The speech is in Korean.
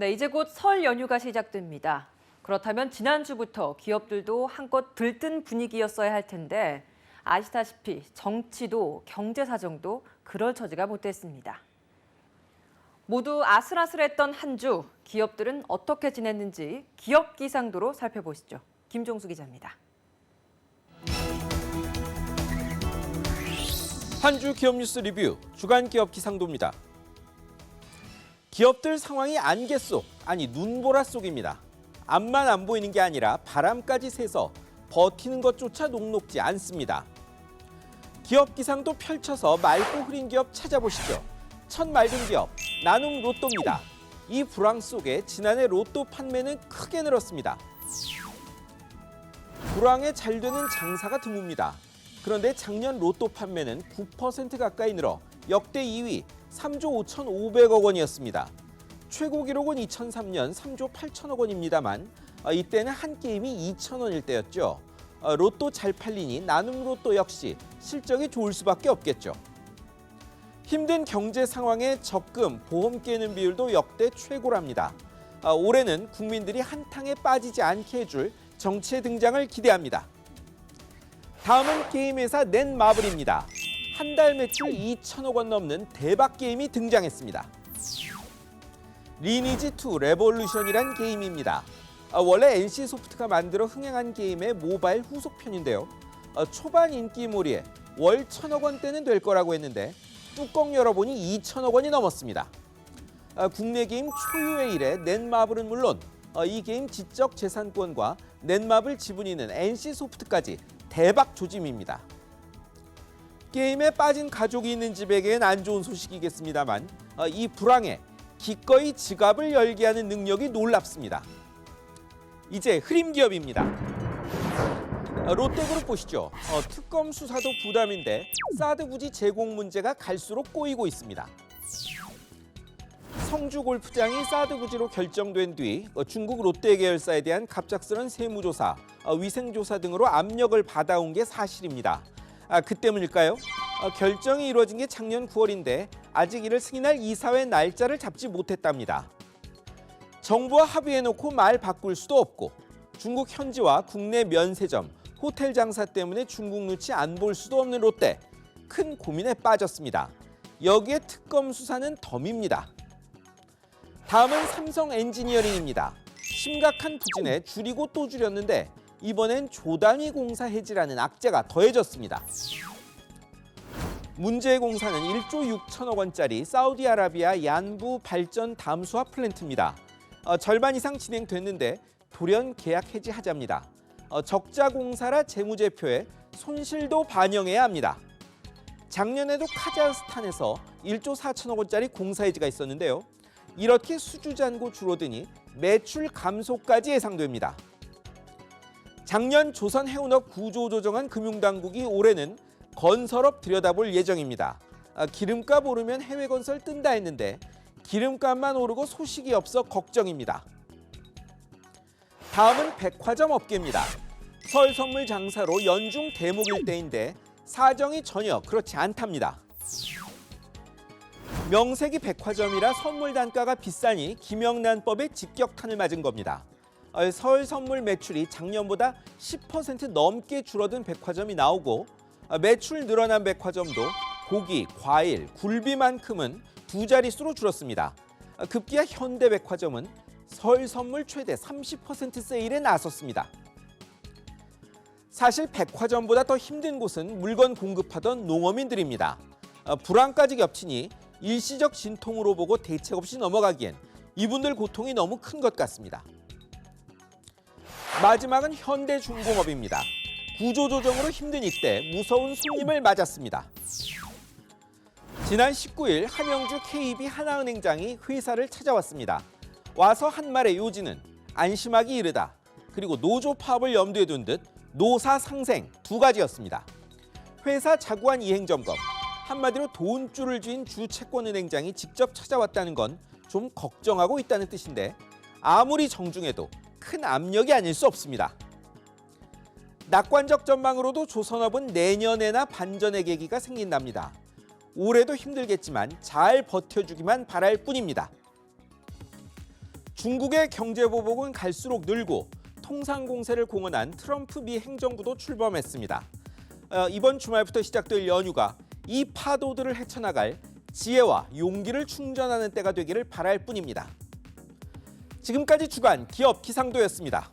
네, 이제 곧 설 연휴가 시작됩니다. 그렇다면 지난주부터 기업들도 한껏 들뜬 분위기였어야 할 텐데 아시다시피 정치도 경제 사정도 그럴 처지가 못 됐습니다. 모두 아슬아슬했던 한 주, 기업들은 어떻게 지냈는지 기업 기상도로 살펴보시죠. 김종수 기자입니다. 한 주 기업 뉴스 리뷰 주간 기업 기상도입니다. 기업들 상황이 안개 속, 아니 눈보라 속입니다. 앞만 안 보이는 게 아니라 바람까지 새서 버티는 것조차 녹록지 않습니다. 기업 기상도 펼쳐서 맑고 흐린 기업 찾아보시죠. 첫 맑은 기업, 나눔 로또입니다. 이 불황 속에 지난해 로또 판매는 크게 늘었습니다. 불황에 잘 되는 장사가 드뭅니다. 그런데 작년 로또 판매는 9% 가까이 늘어 역대 2위 3조 5,500억 원이었습니다. 최고 기록은 2003년 3조 8천억 원입니다만 이때는 한 게임이 2,000원일 때였죠. 로또 잘 팔리니 나눔 로또 역시 실적이 좋을 수밖에 없겠죠. 힘든 경제 상황에 적금, 보험 깨는 비율도 역대 최고랍니다. 올해는 국민들이 한탕에 빠지지 않게 해줄 정치의 등장을 기대합니다. 다음은 게임회사 넷마블입니다. 한 달 매출 2천억 원 넘는 대박 게임이 등장했습니다. 리니지2 레볼루션이란 게임입니다. 원래 NC소프트가 만들어 흥행한 게임의 모바일 후속편인데요. 초반 인기몰이에 월 1,000억 원대는 될 거라고 했는데 뚜껑 열어보니 2천억 원이 넘었습니다. 국내 게임 초유의 일에 넷마블은 물론 이 게임 지적 재산권과 넷마블 지분이 있는 NC소프트까지 대박 조짐입니다. 게임에 빠진 가족이 있는 집에겐 안 좋은 소식이겠습니다만 이 불황에 기꺼이 지갑을 열게 하는 능력이 놀랍습니다. 이제 흐림 기업입니다. 롯데그룹 보시죠. 특검 수사도 부담인데 사드 부지 제공 문제가 갈수록 꼬이고 있습니다. 성주 골프장이 사드 부지로 결정된 뒤 중국 롯데 계열사에 대한 갑작스런 세무조사, 위생조사 등으로 압력을 받아온 게 사실입니다. 그 때문일까요? 결정이 이루어진 게 작년 9월인데 아직 이를 승인할 이사회 날짜를 잡지 못했답니다. 정부와 합의해놓고 말 바꿀 수도 없고 중국 현지와 국내 면세점, 호텔 장사 때문에 중국 눈치 안 볼 수도 없는 롯데. 큰 고민에 빠졌습니다. 여기에 특검 수사는 덤입니다. 다음은 삼성 엔지니어링입니다. 심각한 부진에 줄이고 또 줄였는데 이번엔 조단위 공사 해지라는 악재가 더해졌습니다. 문제의 공사는 1조 6천억 원짜리 사우디아라비아 얀부 발전 담수화 플랜트입니다. 절반 이상 진행됐는데 돌연 계약 해지하자입니다. 적자 공사라 재무제표에 손실도 반영해야 합니다. 작년에도 카자흐스탄에서 1조 4천억 원짜리 공사 해지가 있었는데요. 이렇게 수주잔고 줄어드니 매출 감소까지 예상됩니다. 작년 조선해운업 구조 조정한 금융당국이 올해는 건설업 들여다볼 예정입니다. 기름값 오르면 해외 건설 뜬다 했는데 기름값만 오르고 소식이 없어 걱정입니다. 다음은 백화점 업계입니다. 설 선물 장사로 연중 대목일 때인데 사정이 전혀 그렇지 않답니다. 명색이 백화점이라 선물 단가가 비싸니 김영란법에 직격탄을 맞은 겁니다. 설 선물 매출이 작년보다 10% 넘게 줄어든 백화점이 나오고 매출 늘어난 백화점도 고기, 과일, 굴비만큼은 두 자릿수로 줄었습니다. 급기야 현대백화점은 설 선물 최대 30% 세일에 나섰습니다. 사실 백화점보다 더 힘든 곳은 물건 공급하던 농어민들입니다. 불황까지 겹치니 일시적 진통으로 보고 대책 없이 넘어가기엔 이분들 고통이 너무 큰 것 같습니다. 마지막은 현대중공업입니다. 구조조정으로 힘든 이때 무서운 손님을 맞았습니다. 지난 19일 함영주 KB 하나은행장이 회사를 찾아왔습니다. 와서 한 말의 요지는 안심하기 이르다. 그리고 노조 파업을 염두에 둔 듯 노사 상생 두 가지였습니다. 회사 자구안 이행점검, 한마디로 돈줄을 쥔 주채권은행장이 직접 찾아왔다는 건 좀 걱정하고 있다는 뜻인데 아무리 정중해도 큰 압력이 아닐 수 없습니다. 낙관적 전망으로도 조선업은 내년에나 반전의 계기가 생긴답니다. 올해도 힘들겠지만 잘 버텨주기만 바랄 뿐입니다. 중국의 경제 보복은 갈수록 늘고 통상 공세를 공언한 트럼프 미 행정부도 출범했습니다. 이번 주말부터 시작될 연휴가 이 파도들을 헤쳐나갈 지혜와 용기를 충전하는 때가 되기를 바랄 뿐입니다. 지금까지 주간 기업 기상도였습니다.